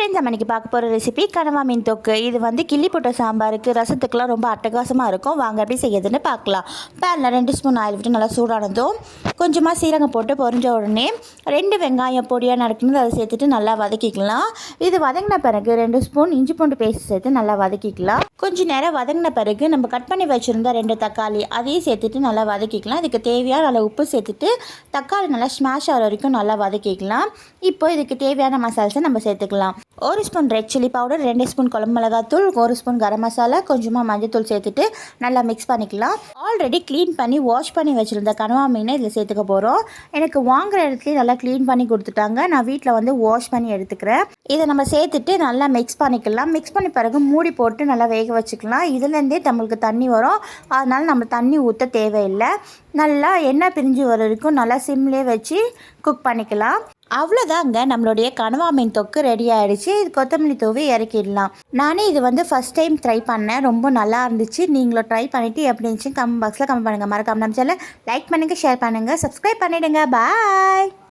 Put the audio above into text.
Friends, நம்ம இன்றைக்கி பார்க்க போகிற ரெசிபி கனவா மீன் தொக்கு. இது வந்து கிள்ளி போட்ட சாம்பாருக்கு, ரசத்துக்குலாம் ரொம்ப அட்டகாசமாக இருக்கும். வாங்க எப்படி செய்யறதுன்னு பார்க்கலாம். பேனில் 2 ஸ்பூன் ஆயில் விட்டு நல்லா சூடானதும் கொஞ்சமாக சீரகம் போட்டு பொரிஞ்ச உடனே 2 வெங்காயம் பொடியாக நறுக்கணும், அதை சேர்த்துட்டு நல்லா வதக்கிக்கலாம். இது வதங்கின பிறகு 2 ஸ்பூன் இஞ்சி பூண்டு பேஸ்ட் சேர்த்து நல்லா வதக்கிக்கலாம். கொஞ்சம் நேரம் வதங்கின பிறகு நம்ம கட் பண்ணி வச்சுருந்தா 2 தக்காளி அதையும் சேர்த்துட்டு நல்லா வதக்கிக்கலாம். இதுக்கு தேவையான நல்லா உப்பு சேர்த்துட்டு தக்காளி நல்லா ஸ்மாஷ் ஆகிற வரைக்கும் நல்லா வதக்கிக்கலாம். இப்போ இதுக்கு தேவையான மசாலாஸை நம்ம சேர்த்துக்கலாம். 1 spoon red chilli powder, 2 spoon குழம்பு மிளகாத்தூள், 1 ஸ்பூன் கரம் மசாலா, கொஞ்சமாக மஞ்சள்தூள் சேர்த்துட்டு நல்லா மிக்ஸ் பண்ணிக்கலாம். ஆல்ரெடி க்ளீன் பண்ணி வாஷ் பண்ணி வச்சுருந்த கனவா மீனை இதில் சேர்த்துக்க போகிறோம். எனக்கு வாங்குகிற இடத்துலையும் நல்லா க்ளீன் பண்ணி கொடுத்துட்டாங்க. நான் வீட்டில் வந்து வாஷ் பண்ணி எடுத்துக்கிறேன். இதை நம்ம சேர்த்துட்டு நல்லா மிக்ஸ் பண்ணிக்கலாம். மிக்ஸ் பண்ணி பிறகு மூடி போட்டு நல்லா வேக வச்சுக்கலாம். இதுலேருந்தே நம்மளுக்கு தண்ணி வரும், அதனால் நம்ம தண்ணி ஊற்ற தேவையில்லை. நல்லா எண்ணெய் பிரிஞ்சு வர வரைக்கும் நல்லா சிம்லேயே வச்சு குக் பண்ணிக்கலாம். அவ்வளோதாங்க, நம்மளுடைய கனவா மீன் தொக்கு ரெடி ஆகிடுச்சு. இது கொத்தமல்லி தூவி இறக்கிடலாம். நானே இது வந்து ஃபஸ்ட் டைம் ட்ரை பண்ணேன், ரொம்ப நல்லா இருந்துச்சு. நீங்களும் ட்ரை பண்ணிவிட்டு எப்படி இருந்துச்சு கமெண்ட் பாக்ஸில் கமெண்ட் பண்ணுங்கள். மறக்காம நம்ம சேனலை லைக் பண்ணுங்கள், ஷேர் பண்ணுங்கள், சப்ஸ்கிரைப் பண்ணிவிடுங்க. பாய்.